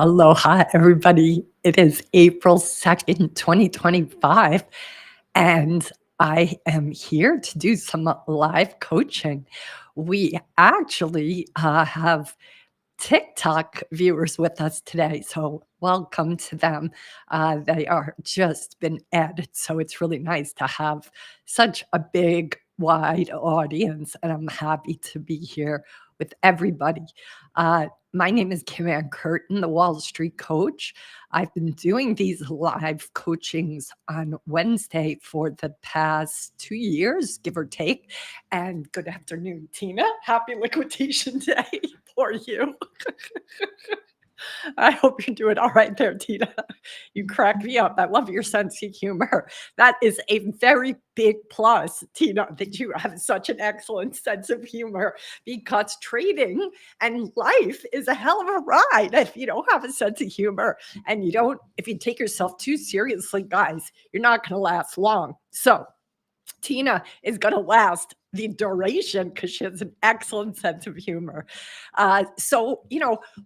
Aloha, everybody. It is April 2nd, 2025, and I am here to do some live coaching. We actually have TikTok viewers with us today, so welcome to them. They are just been added, so it's really nice to have such a big, wide audience, and I'm happy to be here with everybody. My name is Kim Ann Curtin, the Wall Street Coach. I've been doing these live coachings on Wednesday for the past 2 years, give or take. And good afternoon, Tina. Happy liquidation day for you. I hope you're doing all right there, Tina. You crack me up. I love your sense of humor. That is a very big plus, Tina, that you have such an excellent sense of humor because trading and life is a hell of a ride if you don't have a sense of humor and if you take yourself too seriously, guys, you're not going to last long. So, Tina is going to last the duration because she has an excellent sense of humor.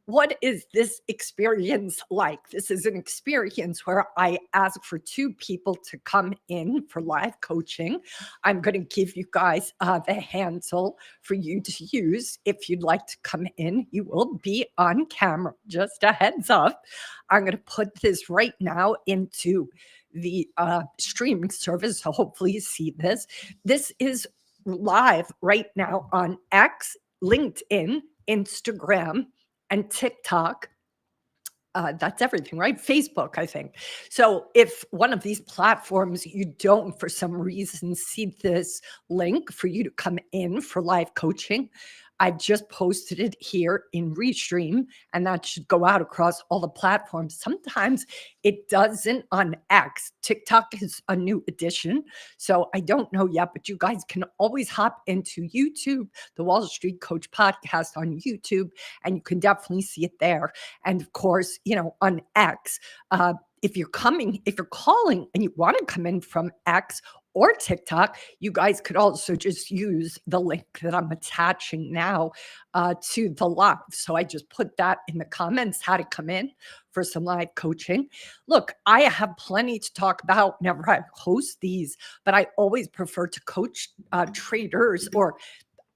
What is this experience like? This is an experience where I ask for two people to come in for live coaching. I'm going to give you guys the handle for you to use. If you'd like to come in, you will be on camera. Just a heads up. I'm going to put this right now into the streaming service. So hopefully you see this. This is live right now on X, LinkedIn, Instagram, and TikTok. That's everything, right? Facebook, I think. So if one of these platforms you don't, for some reason, see this link for you to come in for live coaching, I've just posted it here in Restream, and that should go out across all the platforms. Sometimes it doesn't on X. TikTok is a new addition, so I don't know yet, but you guys can always hop into YouTube, the Wall Street Coach podcast on YouTube, and you can definitely see it there. And of course, on X, if you're calling and you want to come in from X or TikTok, you guys could also just use the link that I'm attaching now to the live. So I just put that in the comments, how to come in for some live coaching. Look, I have plenty to talk about whenever I host these, but I always prefer to coach traders or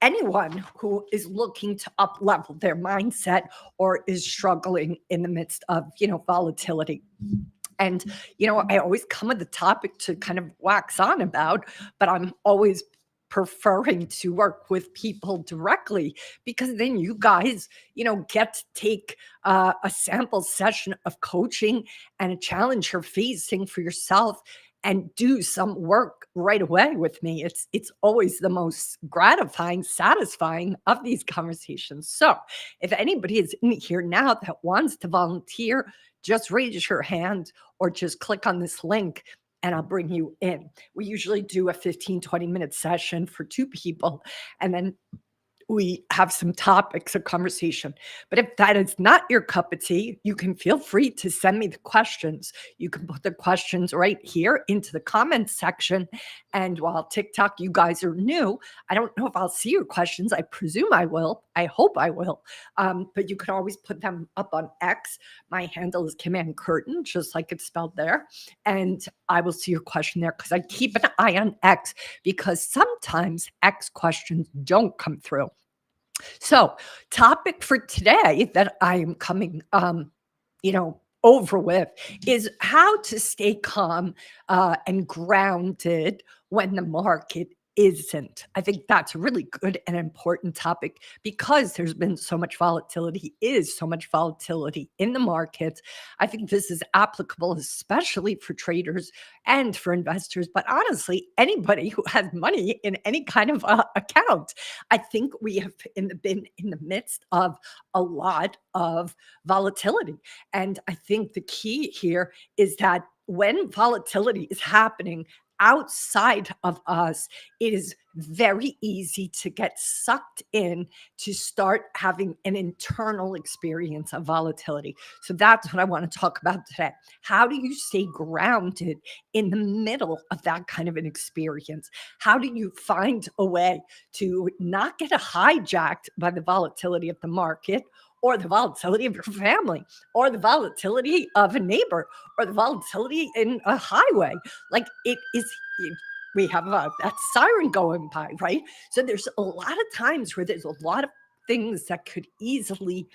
anyone who is looking to up level their mindset or is struggling in the midst of volatility. And I always come with a topic to kind of wax on about, but I'm always preferring to work with people directly because then you guys get to take a sample session of coaching and a challenge you're facing for yourself and do some work right away with me. It's always the most gratifying, satisfying of these conversations. So if anybody is in here now that wants to volunteer, just raise your hand or just click on this link and I'll bring you in. We usually do a 15-20 minute session for two people, and then we have some topics of conversation. But if that is not your cup of tea, you can feel free to send me the questions. You can put the questions right here into the comments section. And while TikTok, you guys are new, I don't know if I'll see your questions. I presume I will. I hope I will. But you can always put them up on X. My handle is Kim Ann Curtin, just like it's spelled there. And I will see your question there because I keep an eye on X because sometimes X questions don't come through. So, topic for today that I am coming, over with is how to stay calm and grounded when the market isn't. I think that's a really good and important topic because there's been so much volatility, is so much volatility in the markets. I think this is applicable, especially for traders and for investors, but honestly, anybody who has money in any kind of account. I think we have been in the midst of a lot of volatility. And I think the key here is that when volatility is happening outside of us, it is very easy to get sucked in to start having an internal experience of volatility. So that's what I want to talk about today. How do you stay grounded in the middle of that kind of an experience? How do you find a way to not get hijacked by the volatility of the market or the volatility of your family, or the volatility of a neighbor, or the volatility in a highway. Like it is, we have that siren going by, right? So there's a lot of times where there's a lot of things that could easily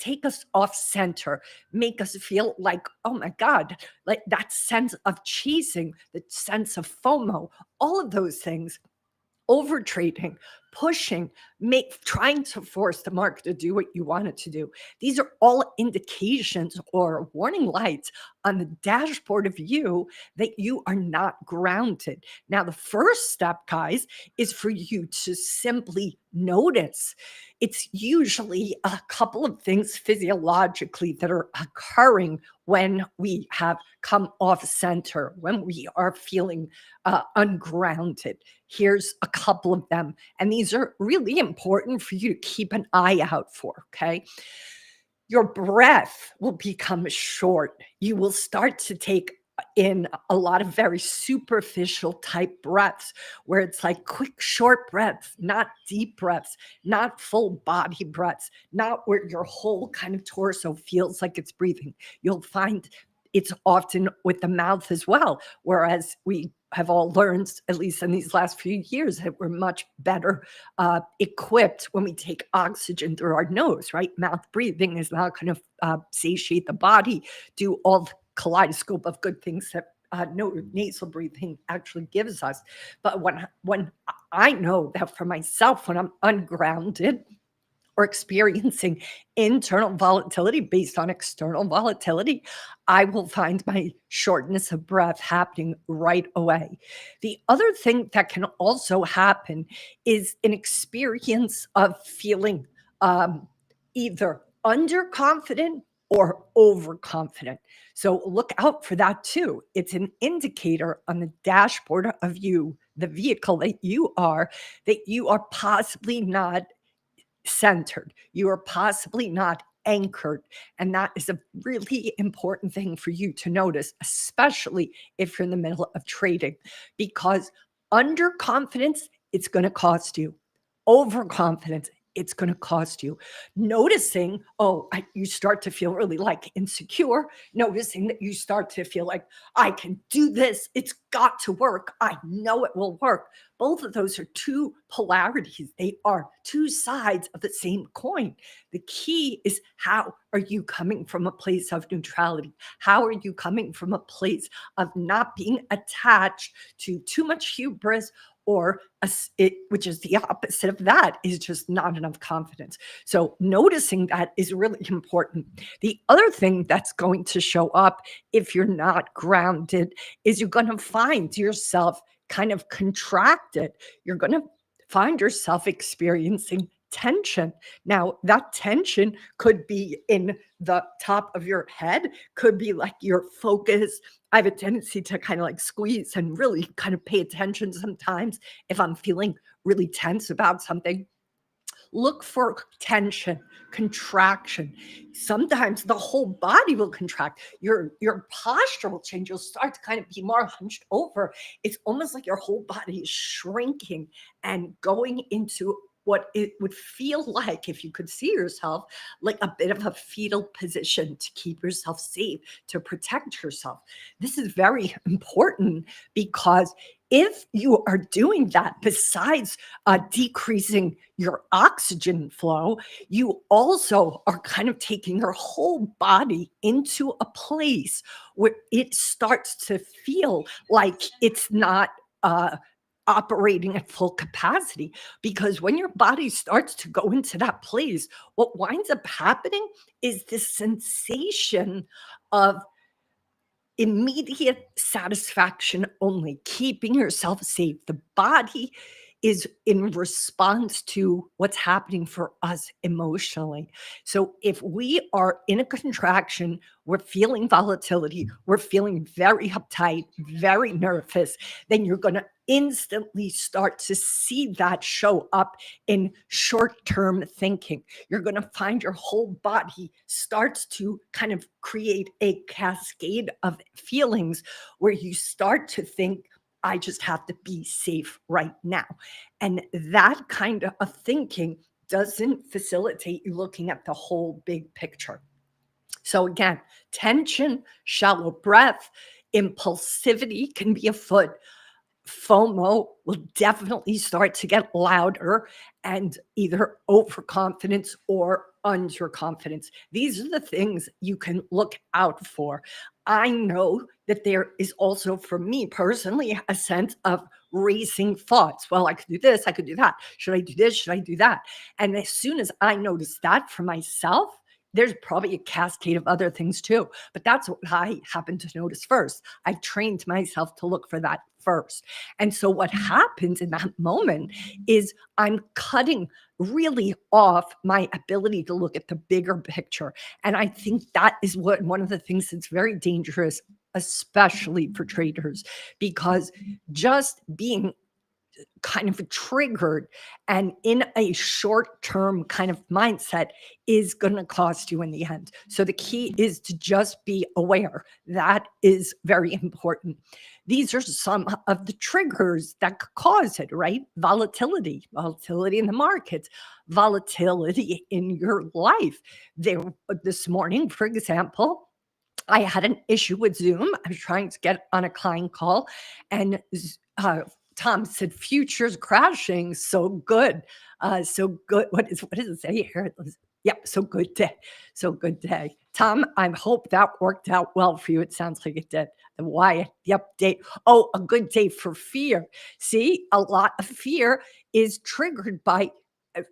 take us off center, make us feel like, oh my God, like that sense of chasing, the sense of FOMO, all of those things, over trading, pushing, trying to force the market to do what you want it to do. These are all indications or warning lights on the dashboard of you that you are not grounded. Now, the first step, guys, is for you to simply notice. It's usually a couple of things physiologically that are occurring when we have come off center, when we are feeling ungrounded. Here's a couple of them. And these are really important for you to keep an eye out for, okay? Your breath will become short. You will start to take in a lot of very superficial type breaths where it's like quick, short breaths, not deep breaths, not full body breaths, not where your whole kind of torso feels like it's breathing. You'll find it's often with the mouth as well, whereas we have all learned, at least in these last few years, that we're much better equipped when we take oxygen through our nose, right? Mouth breathing is not going to satiate the body, do all the kaleidoscope of good things that nasal breathing actually gives us. But when I know that for myself, when I'm ungrounded or experiencing internal volatility based on external volatility, I will find my shortness of breath happening right away. The other thing that can also happen is an experience of feeling either underconfident or overconfident. So look out for that too. It's an indicator on the dashboard of you, the vehicle that you are possibly not centered. You are possibly not anchored. And that is a really important thing for you to notice, especially if you're in the middle of trading, because underconfidence, it's going to cost you. Overconfidence, it's going to cost you. Noticing, you start to feel really like insecure, noticing that you start to feel like, I can do this. It's got to work. I know it will work. Both of those are two polarities. They are two sides of the same coin. The key is, how are you coming from a place of neutrality? How are you coming from a place of not being attached to too much hubris, or which is the opposite of that, is just not enough confidence. So noticing that is really important. The other thing that's going to show up if you're not grounded is you're going to find yourself kind of contracted. You're going to find yourself experiencing tension. Now, that tension could be in the top of your head, could be like your focus. I have a tendency to kind of like squeeze and really kind of pay attention sometimes if I'm feeling really tense about something. Look for tension, contraction. Sometimes the whole body will contract. Your posture will change. You'll start to kind of be more hunched over. It's almost like your whole body is shrinking and going into what it would feel like, if you could see yourself, like a bit of a fetal position to keep yourself safe, to protect yourself. This is very important, because if you are doing that, besides decreasing your oxygen flow, you also are kind of taking your whole body into a place where it starts to feel like it's not operating at full capacity. Because when your body starts to go into that place, what winds up happening is this sensation of immediate satisfaction only, keeping yourself safe. The body is in response to what's happening for us emotionally. So if we are in a contraction, we're feeling volatility, we're feeling very uptight, very nervous, then you're going to instantly start to see that show up in short-term thinking. You're going to find your whole body starts to kind of create a cascade of feelings where you start to think, I just have to be safe right now. And that kind of thinking doesn't facilitate you looking at the whole big picture. So again, tension, shallow breath, impulsivity can be afoot. FOMO will definitely start to get louder, and either overconfidence or underconfidence. These are the things you can look out for. I know that there is also, for me personally, a sense of racing thoughts. Well, I could do this, I could do that. Should I do this? Should I do that? And as soon as I notice that for myself, there's probably a cascade of other things too. But that's what I happen to notice first. I've trained myself to look for that first. And so what happens in that moment is I'm cutting really off my ability to look at the bigger picture. And I think that is what one of the things that's very dangerous, especially for traders, because just being kind of triggered and in a short term kind of mindset is going to cost you in the end. So the key is to just be aware. That is very important. These are some of the triggers that could cause it, right? Volatility in the markets, volatility in your life. There, this morning, for example, I had an issue with Zoom. I was trying to get on a client call, and uh, Tom said, "Futures crashing, so good, so good." What does it say here? Yep, so good day, so good day. Tom, I hope that worked out well for you. It sounds like it did. And why the update? Oh, a good day for fear. See, a lot of fear is triggered by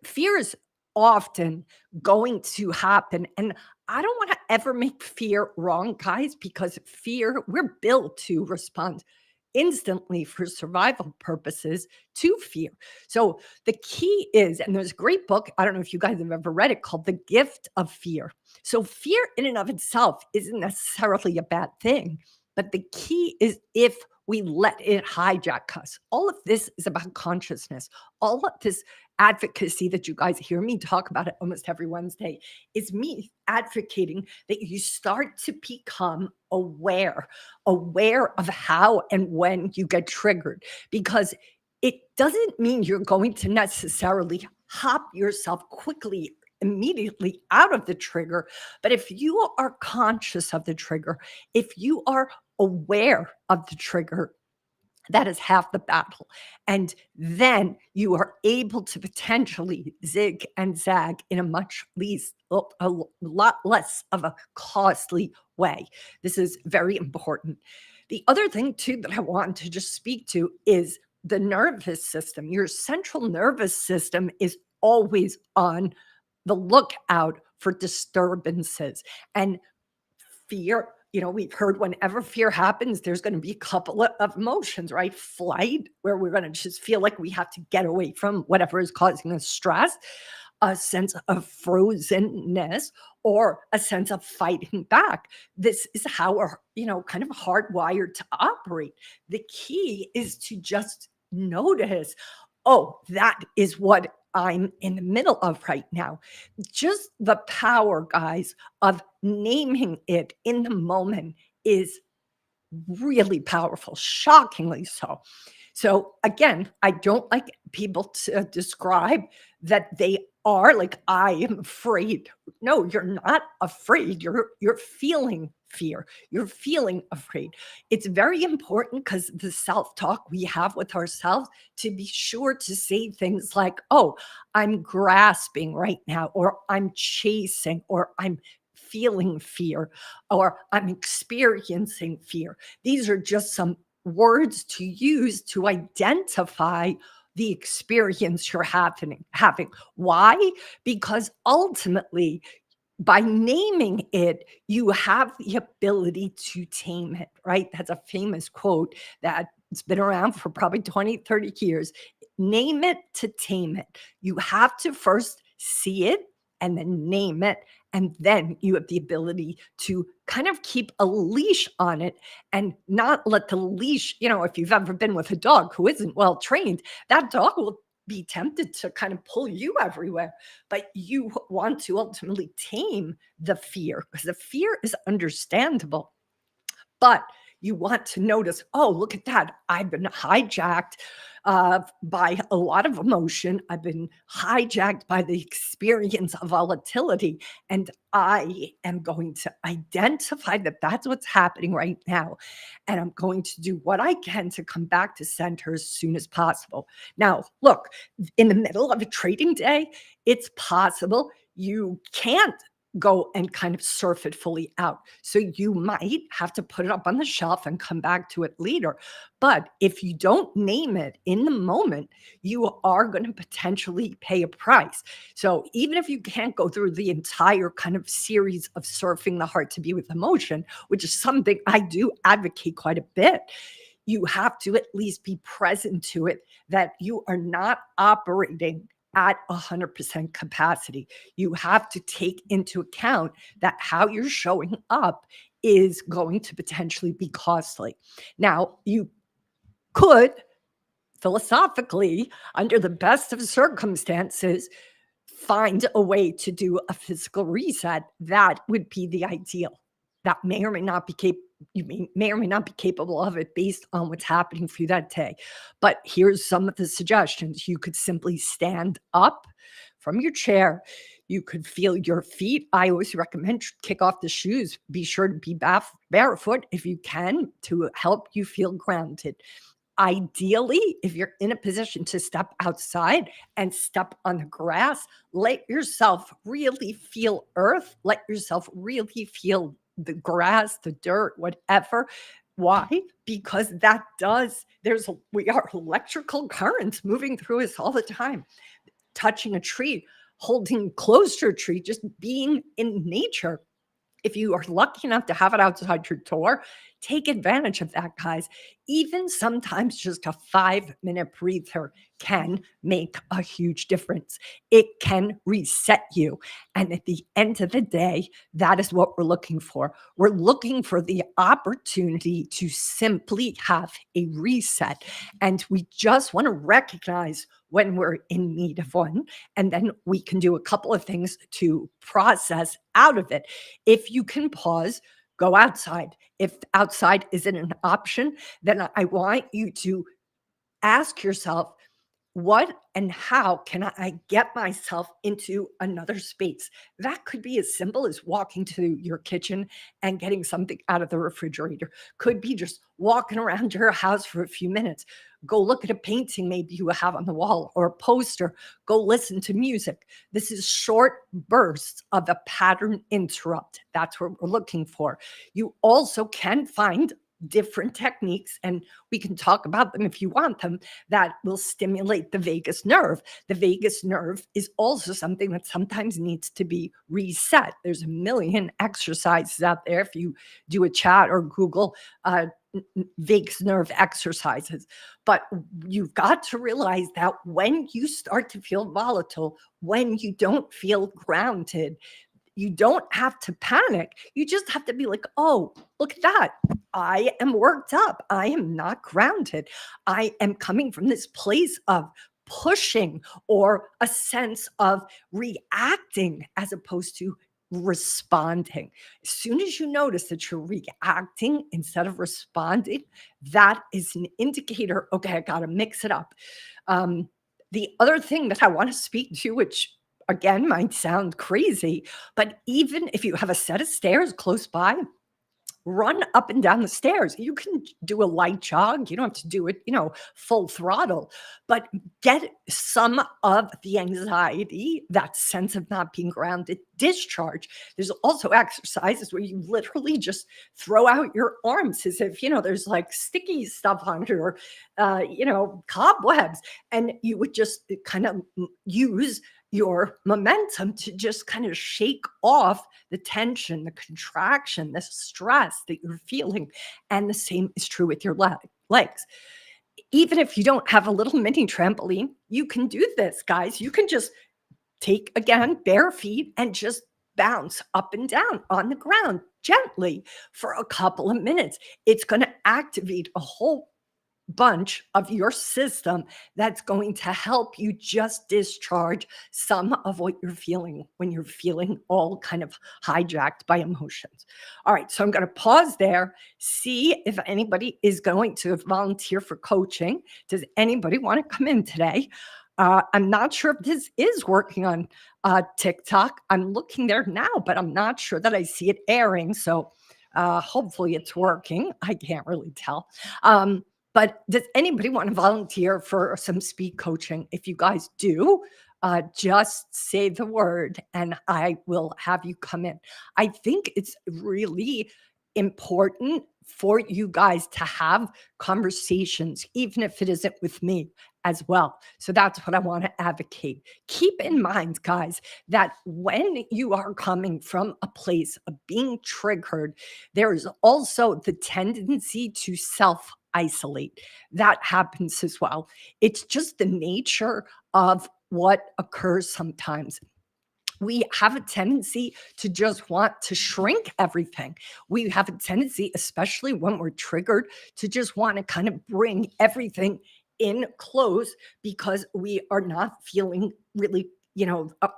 fear is often going to happen, and I don't want to ever make fear wrong, guys, because fear, we're built to respond instantly for survival purposes to fear. So the key is, and there's a great book, I don't know if you guys have ever read it, called The Gift of Fear. So fear in and of itself isn't necessarily a bad thing, but the key is if we let it hijack us. All of this is about consciousness. All of this advocacy that you guys hear me talk about it almost every Wednesday is me advocating that you start to become aware of how and when you get triggered, because it doesn't mean you're going to necessarily hop yourself quickly immediately out of the trigger. But if you are conscious of the trigger, if you are aware of the trigger, that is half the battle. And then you are able to potentially zig and zag in a much least a lot less of a costly way. This is very important. The other thing too that I want to just speak to is the nervous system. Your central nervous system is always on the lookout for disturbances. And fear, we've heard whenever fear happens, there's going to be a couple of emotions, right? Flight, where we're going to just feel like we have to get away from whatever is causing us stress, a sense of frozenness, or a sense of fighting back. This is how we're, kind of hardwired to operate. The key is to just notice, oh, that is what I'm in the middle of right now. Just the power, guys, of naming it in the moment is really powerful, shockingly so. So again, I don't like people to describe that they are like, I am afraid. No, you're not afraid. You're feeling fear. You're feeling afraid. It's very important, because the self-talk we have with ourselves, to be sure to say things like, oh, I'm grasping right now, or I'm chasing, or I'm feeling fear, or I'm experiencing fear. These are just some words to use to identify the experience you're having. Why? Because ultimately, by naming it, you have the ability to tame it, right? That's a famous quote that's been around for probably 20, 30 years. Name it to tame it. You have to first see it and then name it. And then you have the ability to kind of keep a leash on it and not let the leash, if you've ever been with a dog who isn't well trained, that dog will be tempted to kind of pull you everywhere. But you want to ultimately tame the fear, because the fear is understandable. But you want to notice, oh, look at that. I've been hijacked. by a lot of emotion. I've been hijacked by the experience of volatility. And I am going to identify that that's what's happening right now. And I'm going to do what I can to come back to center as soon as possible. Now, look, in the middle of a trading day, it's possible you can't go and kind of surf it fully out. So you might have to put it up on the shelf and come back to it later. But if you don't name it in the moment, you are going to potentially pay a price. So even if you can't go through the entire kind of series of surfing the heart to be with emotion, which is something I do advocate quite a bit, you have to at least be present to it, that you are not operating at 100% capacity. You have to take into account that how you're showing up is going to potentially be costly. Now, you could philosophically, under the best of circumstances, find a way to do a physical reset. That would be the ideal. That may or may not be may or may not be capable of it based on what's happening for you that day. But here's some of the suggestions. You could simply stand up from your chair. You could feel your feet. I always recommend kick off the shoes. Be sure to be barefoot if you can, to help you feel grounded. Ideally, if you're in a position to step outside and step on the grass, let yourself really feel earth, let yourself really feel the grass, the dirt, whatever. Why? Because we are electrical currents moving through us all the time. Touching a tree, holding close to a tree, just being in nature. If you are lucky enough to have it outside your door, take advantage of that, guys. Even sometimes just a 5-minute breather can make a huge difference. It can reset you. And at the end of the day, that is what we're looking for. We're looking for the opportunity to simply have a reset. And we just want to recognize when we're in need of one. And then we can do a couple of things to process out of it. If you can pause, go outside. If outside isn't an option, then I want you to ask yourself, what and how can I get myself into another space? That could be as simple as walking to your kitchen and getting something out of the refrigerator. Could be just walking around your house for a few minutes. Go look at a painting maybe you have on the wall, or a poster. Go listen to music. This is short bursts of a pattern interrupt. That's what we're looking for. You also can find different techniques, and we can talk about them if you want them, that will stimulate the vagus nerve. The vagus nerve is also something that sometimes needs to be reset. There's a million exercises out there. If you do a chat or Google vagus nerve exercises, but you've got to realize that when you start to feel volatile, when you don't feel grounded, you don't have to panic. You just have to be like, oh, look at that. I am worked up. I am not grounded. I am coming from this place of pushing, or a sense of reacting as opposed to responding. As soon as you notice that you're reacting instead of responding, that is an indicator, okay, I got to mix it up. The other thing that I want to speak to, which again might sound crazy, but even if you have a set of stairs close by, run up and down the stairs. You can do a light jog. You don't have to do it, full throttle, but get some of the anxiety, that sense of not being grounded, discharge. There's also exercises where you literally just throw out your arms as if, there's like sticky stuff on it, or, cobwebs. And you would just kind of use your momentum to just kind of shake off the tension, the contraction, the stress that you're feeling. And the same is true with your legs. Even if you don't have a little mini trampoline, you can do this, guys. You can just take, again, bare feet and just bounce up and down on the ground gently for a couple of minutes. It's going to activate a whole bunch of your system that's going to help you just discharge some of what you're feeling when you're feeling all kind of hijacked by emotions. All right, so I'm going to pause there, see if anybody is going to volunteer for coaching. Does anybody want to come in today? I'm not sure if this is working on TikTok. I'm looking there now, but I'm not sure that I see it airing. So hopefully it's working. I can't really tell. But does anybody want to volunteer for some speed coaching? If you guys do, just say the word and I will have you come in. I think it's really important for you guys to have conversations, even if it isn't with me as well. So that's what I want to advocate. Keep in mind, guys, that when you are coming from a place of being triggered, there is also the tendency to self isolate. That happens as well. It's just the nature of what occurs sometimes. We have a tendency to just want to shrink everything. We have a tendency, especially when we're triggered, to just want to kind of bring everything in close because we are not feeling really,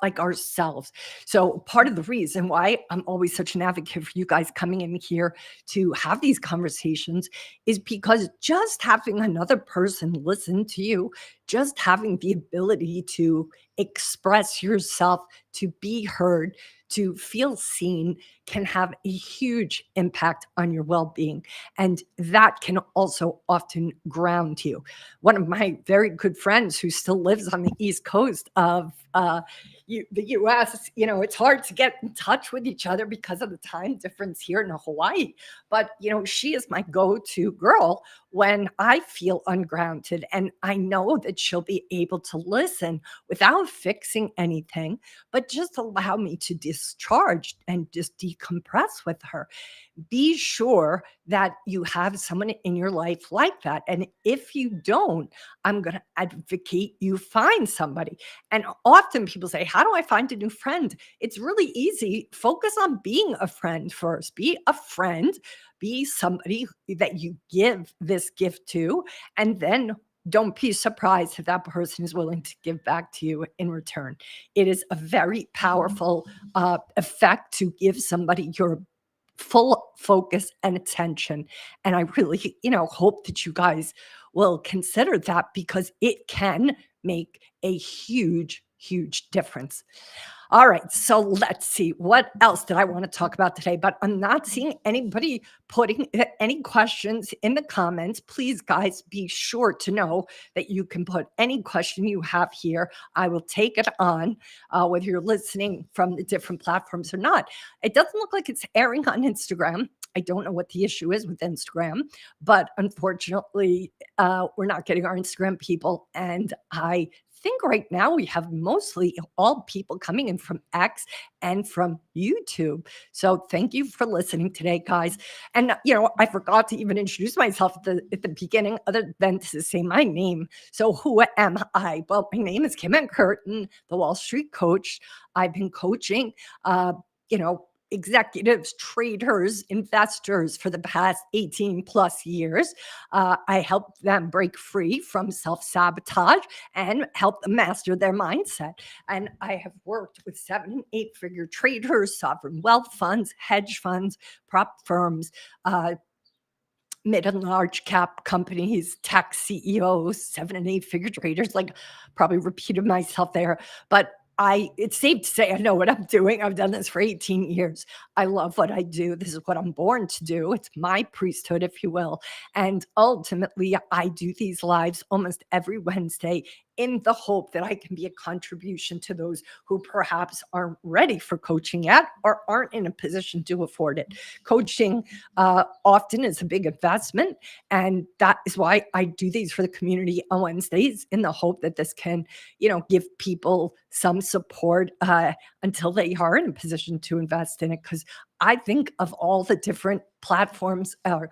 like ourselves. So, part of the reason why I'm always such an advocate for you guys coming in here to have these conversations is because just having another person listen to you, just having the ability to express yourself, to be heard, to feel seen can have a huge impact on your well being. And that can also often ground you. One of my very good friends who still lives on the East Coast of the US, it's hard to get in touch with each other because of the time difference here in Hawaii. But, she is my go to girl when I feel ungrounded. And I know that she'll be able to listen without fixing anything, but just allow me to discharge and just decompress with her. Be sure that you have someone in your life like that. And if you don't, I'm going to advocate you find somebody. And often people say, how do I find a new friend? It's really easy. Focus on being a friend first. Be a friend, be somebody that you give this gift to, and then don't be surprised if that person is willing to give back to you in return. It is a very powerful effect to give somebody your full focus and attention. And I really, hope that you guys will consider that because it can make a huge, huge difference. All right, so let's see. What else did I want to talk about today? But I'm not seeing anybody putting any questions in the comments. Please, guys, be sure to know that you can put any question you have here. I will take it on, whether you're listening from the different platforms or not. It doesn't look like it's airing on Instagram. I don't know what the issue is with Instagram, but unfortunately, we're not getting our Instagram people. And I think right now we have mostly all people coming in from X and from YouTube. So thank you for listening today, guys. And I forgot to even introduce myself at the beginning, other than to say my name. So who am I? Well, my name is Kim Curtin, the Wall Street Coach. I've been coaching, you know, executives, traders, investors for the past 18 plus years. I help them break free from self sabotage and help them master their mindset. And I have worked with 7 and 8 figure traders, sovereign wealth funds, hedge funds, prop firms, mid and large cap companies, tech CEOs, 7 and 8 figure traders, like probably repeated myself there. But it's safe to say I know what I'm doing. I've done this for 18 years. I love what I do. This is what I'm born to do. It's my priesthood, if you will. And ultimately, I do these lives almost every Wednesday in the hope that I can be a contribution to those who perhaps aren't ready for coaching yet or aren't in a position to afford it. Coaching often is a big investment. And that is why I do these for the community on Wednesdays in the hope that this can, give people some support until they are in a position to invest in it. Because I think of all the different platforms or,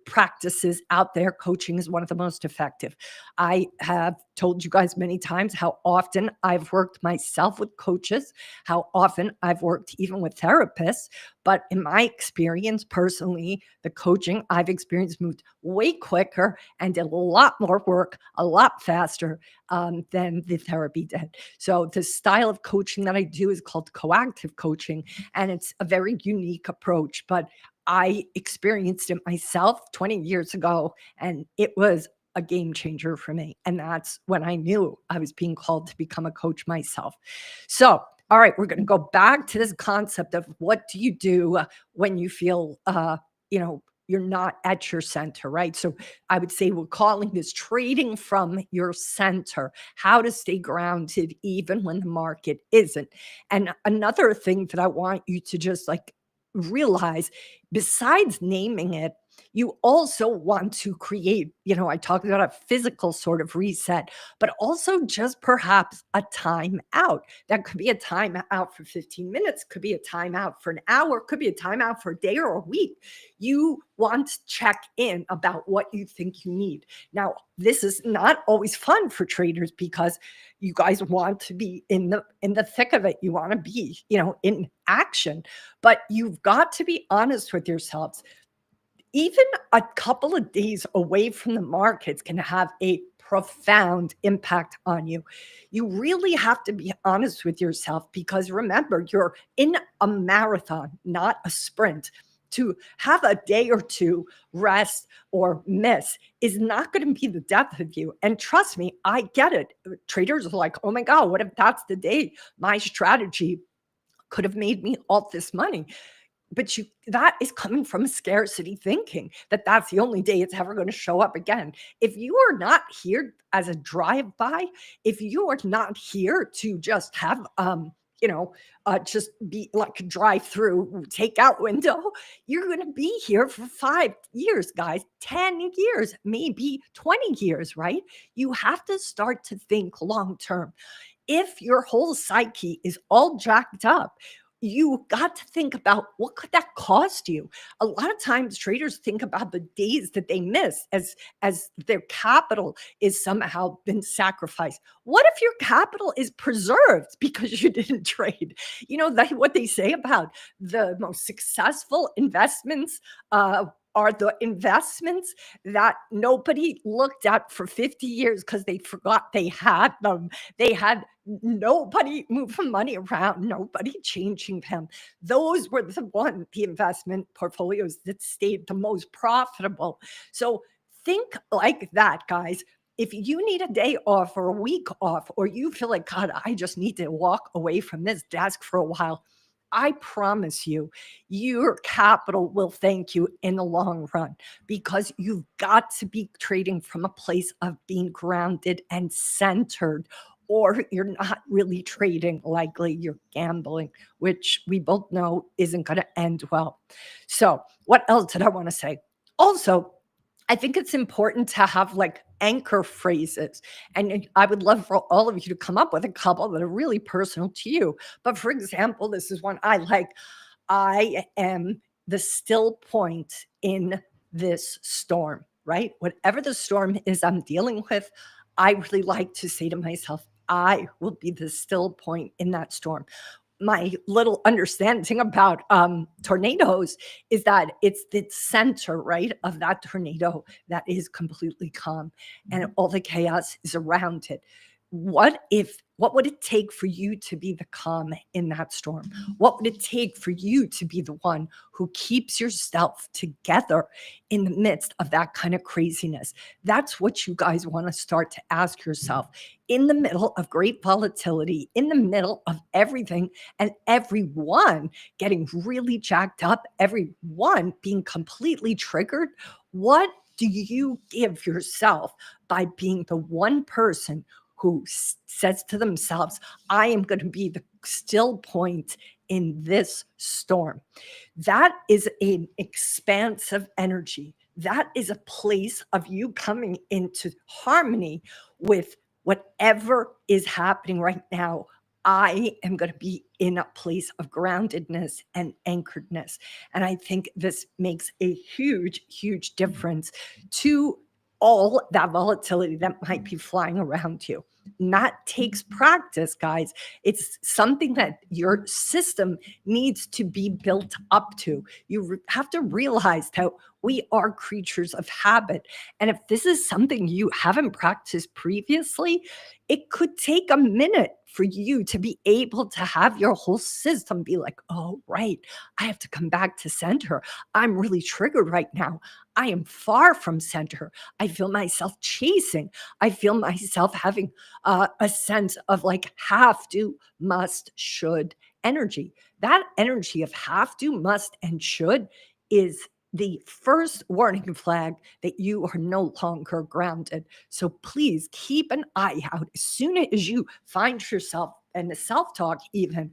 practices out there, coaching is one of the most effective. I have told you guys many times how often I've worked myself with coaches, how often I've worked even with therapists. But in my experience personally, the coaching I've experienced moved way quicker and did a lot more work a lot faster than the therapy did. So the style of coaching that I do is called coactive coaching, and it's a very unique approach. But I experienced it myself 20 years ago, and it was a game changer for me. And that's when I knew I was being called to become a coach myself. So, all right, we're going to go back to this concept of what do you do when you feel, you're not at your center, right? So I would say we're calling this trading from your center, how to stay grounded even when the market isn't. And another thing that I want you to just like realize, besides naming it, you also want to create, I talked about a physical sort of reset, but also just perhaps a time out. That could be a time out for 15 minutes, could be a time out for an hour, could be a time out for a day or a week. You want to check in about what you think you need. Now, this is not always fun for traders because you guys want to be in the thick of it. You want to be, in action, but you've got to be honest with yourselves. Even a couple of days away from the markets can have a profound impact on you. You really have to be honest with yourself because remember, you're in a marathon, not a sprint. To have a day or two rest or miss is not going to be the death of you. And trust me, I get it. Traders are like, oh my God, what if that's the day my strategy could have made me all this money? But that is coming from scarcity thinking that that's the only day it's ever going to show up again. If you are not here as a drive by, if you are not here to just have just be like a drive through takeout window, you're going to be here for 5 years, guys, 10 years, maybe 20 years, right? You have to start to think long term. If your whole psyche is all jacked up, you got to think about what could that cost you. A lot of times traders think about the days that they miss as their capital is somehow been sacrificed. What if your capital is preserved because you didn't trade? What they say about the most successful investments are the investments that nobody looked at for 50 years because they forgot they had them. They had nobody moving money around, nobody changing them. Those were the investment portfolios that stayed the most profitable. So think like that, guys. If you need a day off or a week off, or you feel like, God, I just need to walk away from this desk for a while, I promise you, your capital will thank you in the long run because you've got to be trading from a place of being grounded and centered, or you're not really trading. Likely you're gambling, which we both know isn't going to end well. So, what else did I want to say? Also, I think it's important to have like anchor phrases. And I would love for all of you to come up with a couple that are really personal to you. But for example, this is one I like. I am the still point in this storm, right? Whatever the storm is I'm dealing with, I really like to say to myself, I will be the still point in that storm. My little understanding about tornadoes is that it's the center, right, of that tornado that is completely calm and all the chaos is around it. What would it take for you to be the calm in that storm? What would it take for you to be the one who keeps yourself together in the midst of that kind of craziness? That's what you guys want to start to ask yourself in the middle of great volatility, in the middle of everything and everyone getting really jacked up, everyone being completely triggered. What do you give yourself by being the one person who says to themselves, I am going to be the still point in this storm? That is an expansive energy. That is a place of you coming into harmony with whatever is happening right now. I am going to be in a place of groundedness and anchoredness. And I think this makes a huge, huge difference to all that volatility that might be flying around you. And that takes practice, guys. It's something that your system needs to be built up to. You have to realize that we are creatures of habit. And if this is something you haven't practiced previously, it could take a minute for you to be able to have your whole system be like, oh, right, I have to come back to center. I'm really triggered right now. I am far from center. I feel myself chasing. I feel myself having a sense of like have to, must, should energy. That energy of have to, must, and should is the first warning flag that you are no longer grounded. So please keep an eye out as soon as you find yourself and the self-talk even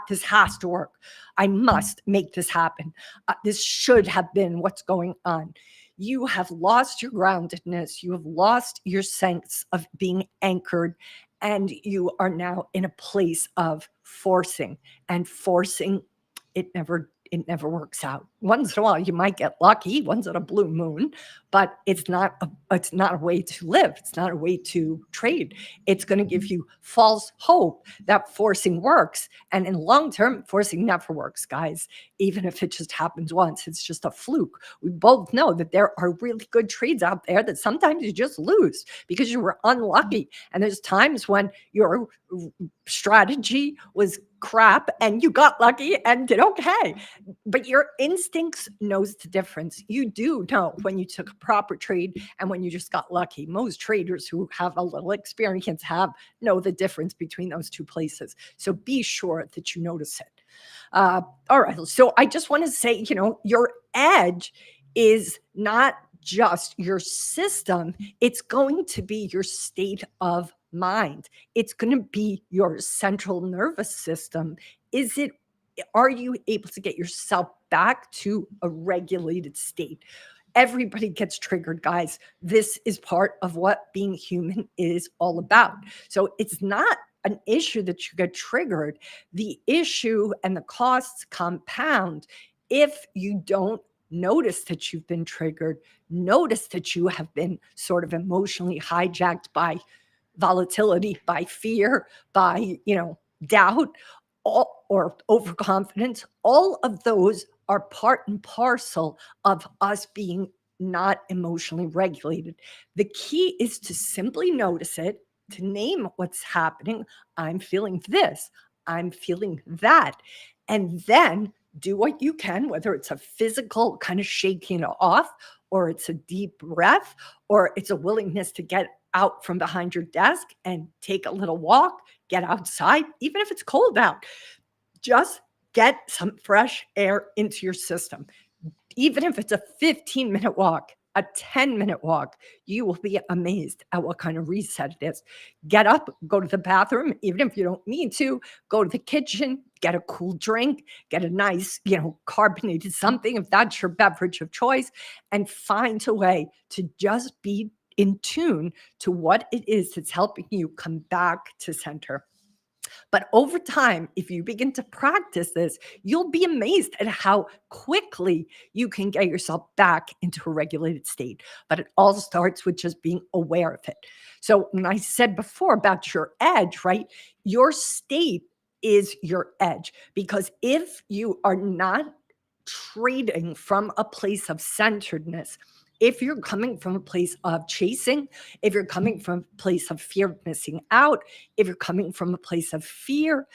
this has to work. I must make this happen. This should have been what's going on. You have lost your groundedness. You have lost your sense of being anchored, and you are now in a place of forcing, and forcing it never works out. Once in a while, you might get lucky, once in a blue moon, but it's not a way to live. It's not a way to trade. It's going to give you false hope that forcing works. And in long term, forcing never works, guys. Even if it just happens once, it's just a fluke. We both know that there are really good trades out there that sometimes you just lose because you were unlucky. And there's times when your strategy was crap and you got lucky and did okay, but your instincts knows the difference. You do know when you took a proper trade and when you just got lucky. Most traders who have a little experience know the difference between those two places. So be sure that you notice it. All right, so I just want to say, your edge is not just your system, it's going to be your state of mind. It's going to be your central nervous system. Are you able to get yourself back to a regulated state? Everybody gets triggered, guys. This is part of what being human is all about. So it's not an issue that you get triggered. The issue and the costs compound if you don't notice that you've been triggered, notice that you have been sort of emotionally hijacked by volatility, by fear, by, doubt, or overconfidence. All of those are part and parcel of us being not emotionally regulated. The key is to simply notice it, to name what's happening. I'm feeling this, I'm feeling that. And then do what you can, whether it's a physical kind of shaking it off, or it's a deep breath, or it's a willingness to get out from behind your desk and take a little walk, get outside, even if it's cold out. Just get some fresh air into your system. Even if it's a 15-minute walk, a 10-minute walk, you will be amazed at what kind of reset it is. Get up, go to the bathroom, even if you don't need to, go to the kitchen, get a cool drink, get a nice, carbonated something, if that's your beverage of choice, and find a way to just be in tune to what it is that's helping you come back to center. But over time, if you begin to practice this, you'll be amazed at how quickly you can get yourself back into a regulated state. But it all starts with just being aware of it. So when I said before about your edge, right? Your state is your edge, because if you are not trading from a place of centeredness, if you're coming from a place of chasing, if you're coming from a place of fear of missing out, if you're coming from a place of fear,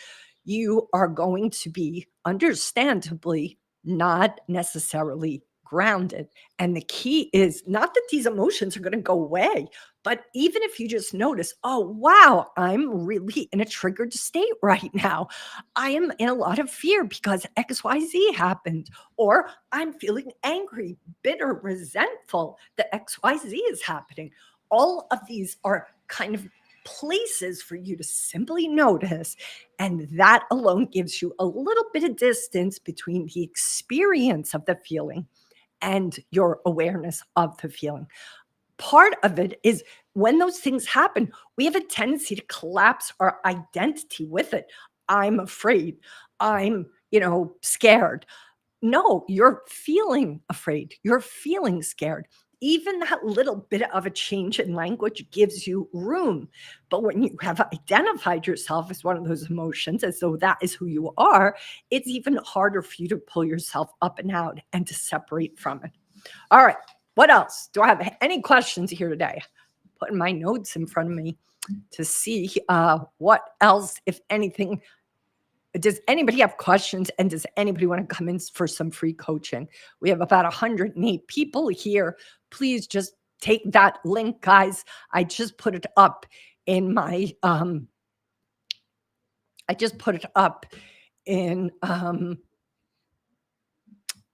you are going to be understandably not necessarily grounded. And the key is not that these emotions are going to go away, but even if you just notice, oh, wow, I'm really in a triggered state right now. I am in a lot of fear because XYZ happened, or I'm feeling angry, bitter, resentful that XYZ is happening. All of these are kind of places for you to simply notice. And that alone gives you a little bit of distance between the experience of the feeling and your awareness of the feeling. part of it is when those things happen, we have a tendency to collapse our identity with it. I'm afraid. I'm, scared. No, you're feeling afraid. You're feeling scared. Even that little bit of a change in language gives you room. But when you have identified yourself as one of those emotions, as though that is who you are, it's even harder for you to pull yourself up and out and to separate from it. All right. What else? Do I have any questions here today? Putting my notes in front of me to see what else, if anything. Does anybody have questions? And does anybody want to come in for some free coaching? We have about 108 people here. Please just take that link, guys. I just put it up in my I just put it up in I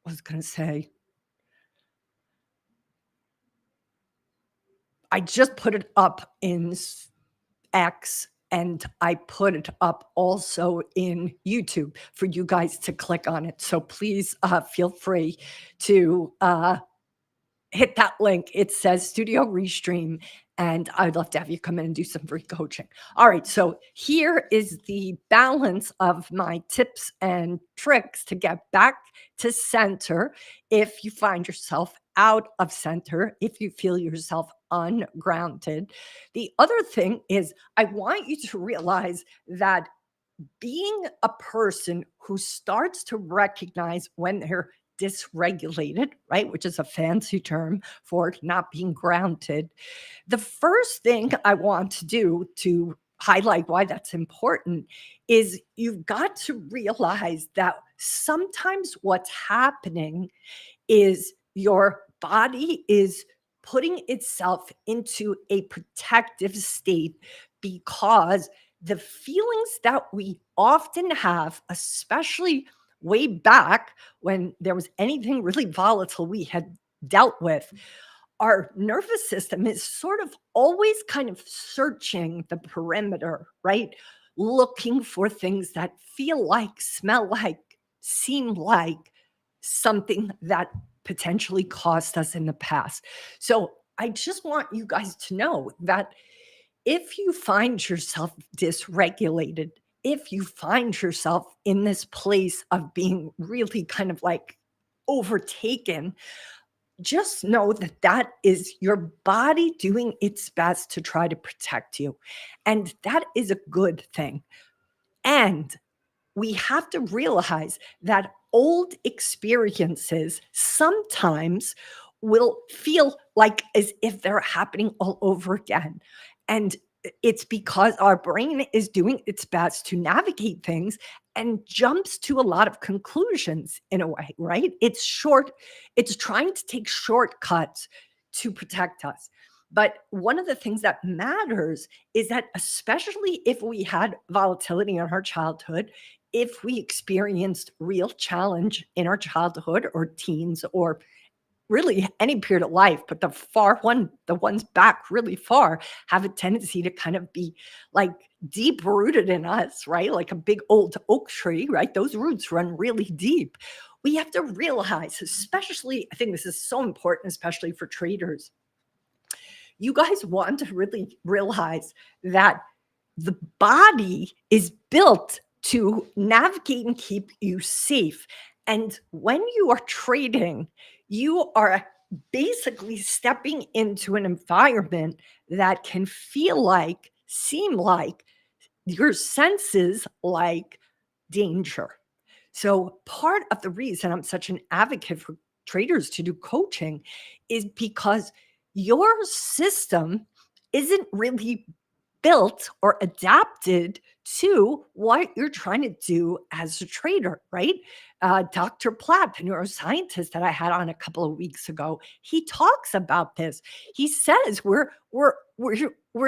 was going to say, I just put it up in X, and I put it up also in YouTube for you guys to click on it. So please feel free to hit that link. It says Studio Restream, and I'd love to have you come in and do some free coaching. All right, so here is the balance of my tips and tricks to get back to center if you find yourself out of center, if you feel yourself ungrounded. The other thing is, I want you to realize that being a person who starts to recognize when they're dysregulated, right, which is a fancy term for not being grounded, the first thing I want to do to highlight why that's important is you've got to realize that sometimes what's happening is your body is putting itself into a protective state because the feelings that we often have, especially way back when there was anything really volatile we had dealt with, our nervous system is sort of always kind of searching the perimeter, right? Looking for things that feel like, smell like, seem like something that potentially caused us in the past. So I just want you guys to know that if you find yourself dysregulated, if you find yourself in this place of being really kind of like overtaken, just know that that is your body doing its best to try to protect you. And that is a good thing. And we have to realize that old experiences sometimes will feel like as if they're happening all over again. And it's because our brain is doing its best to navigate things and jumps to a lot of conclusions in a way, right? It's trying to take shortcuts to protect us. But one of the things that matters is that, especially if we had volatility in our childhood, if we experienced real challenge in our childhood or teens or really any period of life, but the ones back really far have a tendency to kind of be like deep rooted in us, right? Like a big old oak tree, right? Those roots run really deep. We have to realize, especially, I think this is so important, especially for traders. You guys want to really realize that the body is built to navigate and keep you safe. And when you are trading, you are basically stepping into an environment that can feel like, seem like your senses like danger. So, part of the reason I'm such an advocate for traders to do coaching is because your system isn't really built or adapted to what you're trying to do as a trader, right? Dr. Platt, the neuroscientist that I had on a couple of weeks ago, he talks about this. He says we're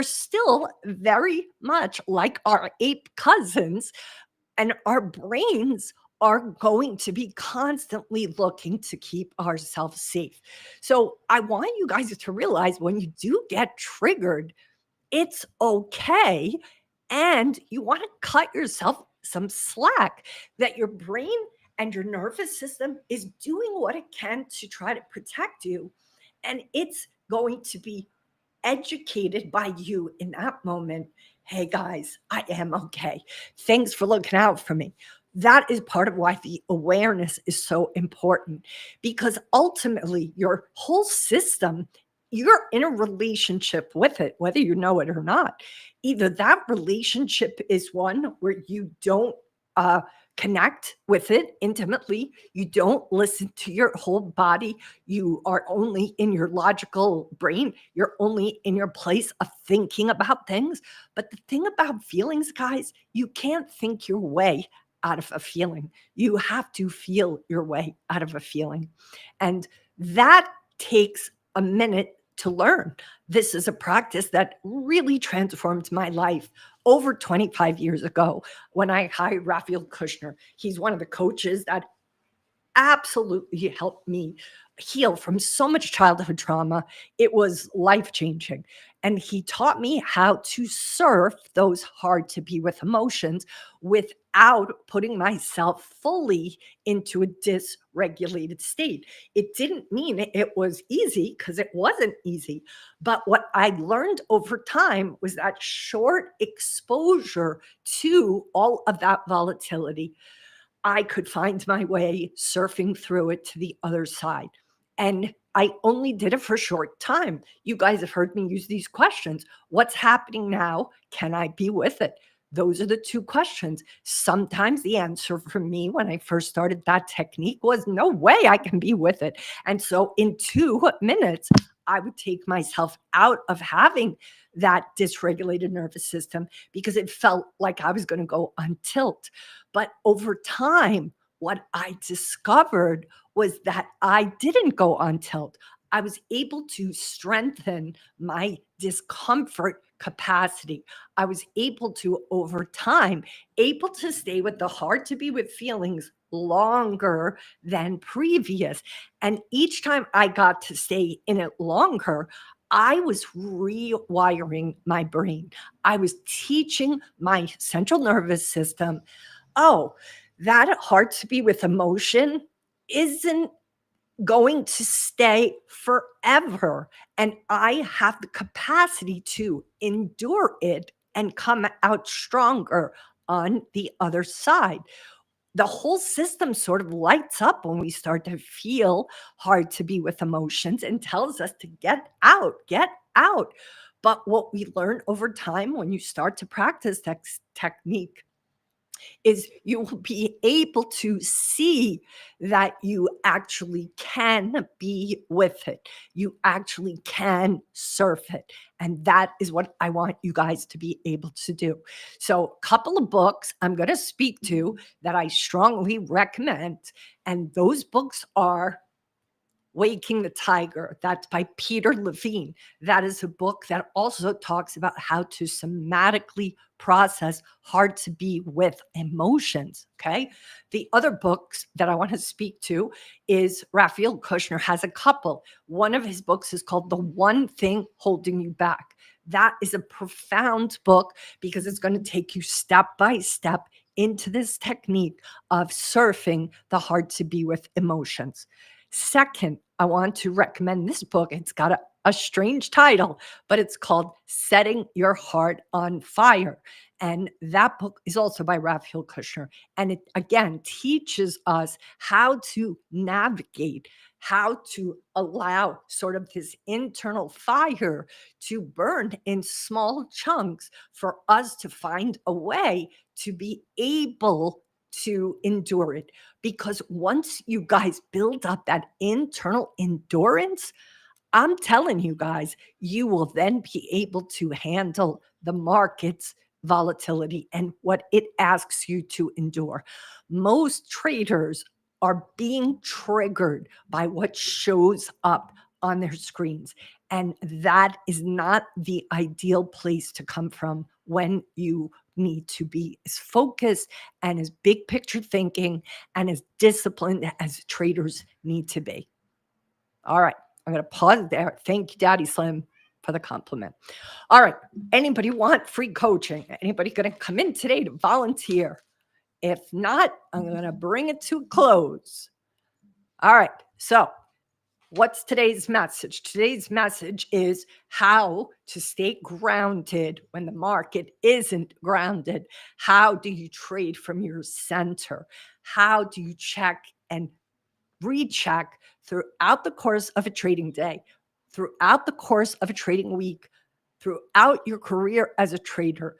still very much like our ape cousins, and our brains are going to be constantly looking to keep ourselves safe. So I want you guys to realize when you do get triggered, it's okay. And you want to cut yourself some slack, that your brain and your nervous system is doing what it can to try to protect you. And it's going to be educated by you in that moment. Hey guys, I am okay. Thanks for looking out for me. That is part of why the awareness is so important, because ultimately your whole system, you're in a relationship with it, whether you know it or not. Either that relationship is one where you don't uh, connect with it intimately, you don't listen to your whole body, you are only in your logical brain, you're only in your place of thinking about things. But the thing about feelings, guys, you can't think your way out of a feeling. You have to feel your way out of a feeling. And that takes a minute to learn. This is a practice that really transformed my life over 25 years ago when I hired Raphael Kushner. He's one of the coaches that absolutely helped me heal from so much childhood trauma. It was life changing. And he taught me how to surf those hard to be with emotions without putting myself fully into a dysregulated state. It didn't mean it was easy, because it wasn't easy. But what I learned over time was that short exposure to all of that volatility, I could find my way surfing through it to the other side. And I only did it for a short time. You guys have heard me use these questions. What's happening now? Can I be with it? Those are the two questions. Sometimes the answer for me when I first started that technique was no way I can be with it. And so in 2 minutes, I would take myself out of having that dysregulated nervous system, because it felt like I was going to go on tilt. But over time, what I discovered was that I didn't go on tilt. I was able to strengthen my discomfort capacity. I was able to, over time, able to stay with the hard to be with feelings longer than previous. And each time I got to stay in it longer, I was rewiring my brain. I was teaching my central nervous system, oh, that hard to be with emotion isn't going to stay forever. And I have the capacity to endure it and come out stronger on the other side. The whole system sort of lights up when we start to feel hard to be with emotions and tells us to get out, get out. But what we learn over time when you start to practice technique is you will be able to see that you actually can be with it. You actually can surf it. And that is what I want you guys to be able to do. So, a couple of books I'm going to speak to that I strongly recommend. And those books are Waking the Tiger. That's by Peter Levine. That is a book that also talks about how to somatically process hard to be with emotions. Okay. The other books that I want to speak to is Raphael Kushner has a couple. One of his books is called The One Thing Holding You Back. That is a profound book because it's going to take you step by step into this technique of surfing the hard to be with emotions. Second, I want to recommend this book. It's got a strange title, but it's called Setting Your Heart on Fire. And that book is also by Raphael Kushner. And it, again, teaches us how to navigate, how to allow sort of this internal fire to burn in small chunks for us to find a way to be able to endure it. Because once you guys build up that internal endurance, I'm telling you guys, you will then be able to handle the market's volatility and what it asks you to endure. Most traders are being triggered by what shows up on their screens. And that is not the ideal place to come from when you need to be as focused and as big picture thinking and as disciplined as traders need to be. All right. I'm going to pause there. Thank you, Daddy Slim, for the compliment. All right. Anybody want free coaching? Anybody going to come in today to volunteer? If not, I'm going to bring it to a close. All right. So What's today's message? Today's message is how to stay grounded when the market isn't grounded. How do you trade from your center? How do you check and recheck throughout the course of a trading day, throughout the course of a trading week, throughout your career as a trader?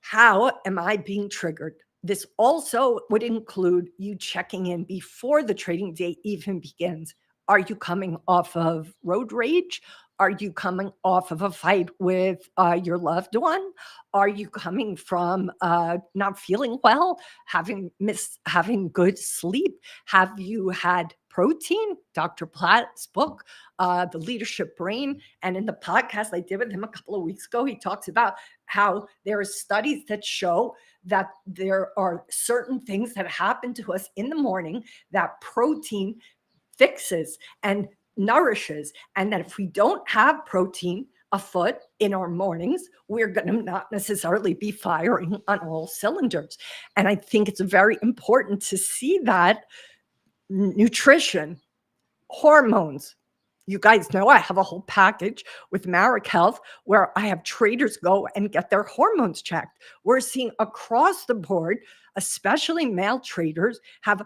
How am I being triggered? This also would include you checking in before the trading day even begins. Are you coming off of road rage? Are you coming off of a fight with your loved one? Are you coming from not feeling well, having good sleep? Have you had protein? Dr. Platt's book, The Leadership Brain, and in the podcast I did with him a couple of weeks ago, he talks about how there are studies that show that there are certain things that happen to us in the morning that protein fixes and nourishes, and that if we don't have protein afoot in our mornings, we're going to not necessarily be firing on all cylinders. And I think it's very important to see that nutrition, hormones. You guys know I have a whole package with Marek Health where I have traders go and get their hormones checked. We're seeing across the board, especially male traders, have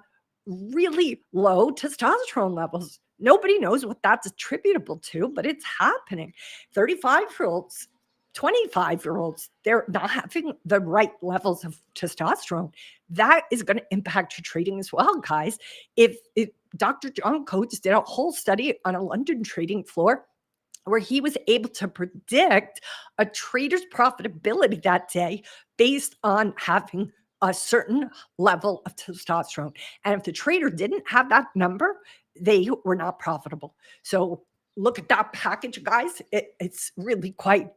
really low testosterone levels. Nobody knows what that's attributable to, but it's happening. 35-year-olds, 25-year-olds, they're not having the right levels of testosterone. That is going to impact your trading as well, guys. If Dr. John Coates did a whole study on a London trading floor where he was able to predict a trader's profitability that day based on having a certain level of testosterone. And if the trader didn't have that number, they were not profitable. So look at that package, guys. It's really quite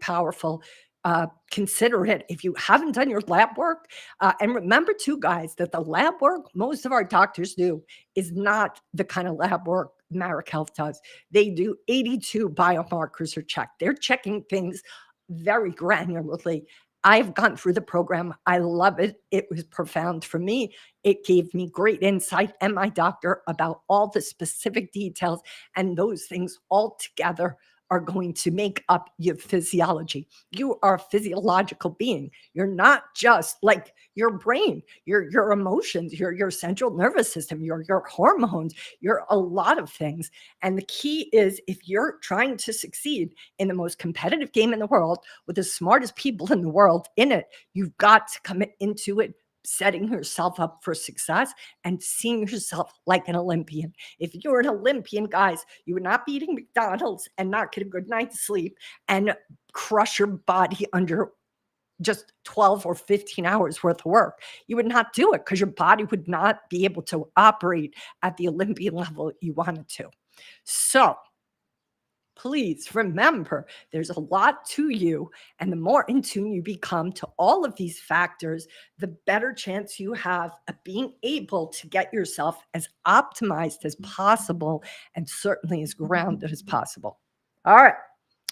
powerful. Consider it if you haven't done your lab work. And remember, too, guys, that the lab work most of our doctors do is not the kind of lab work Marek Health does. They do 82 biomarkers are checked. They're checking things very granularly. I've gone through the program. I love it. It was profound for me. It gave me great insight and my doctor about all the specific details. And those things all together are going to make up your physiology. You are a physiological being. You're not just like your brain, your emotions, your central nervous system, your hormones, you're a lot of things. And the key is if you're trying to succeed in the most competitive game in the world with the smartest people in the world in it, you've got to come into it setting yourself up for success and seeing yourself like an Olympian. If you're an Olympian, guys, you would not be eating McDonald's and not get a good night's sleep and crush your body under just 12 or 15 hours worth of work. You would not do it because your body would not be able to operate at the Olympian level you wanted to. So please remember there's a lot to you. And the more in tune you become to all of these factors, the better chance you have of being able to get yourself as optimized as possible and certainly as grounded as possible. All right,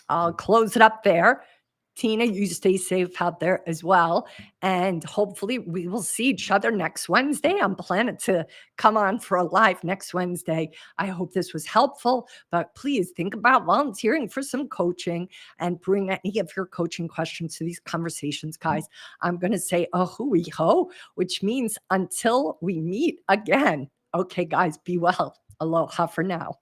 I'll close it up there. Tina, you stay safe out there as well. And hopefully, we will see each other next Wednesday. I'm planning to come on for a live next Wednesday. I hope this was helpful, but please think about volunteering for some coaching and bring any of your coaching questions to these conversations, guys. I'm going to say a hui ho, which means until we meet again. Okay, guys, be well. Aloha for now.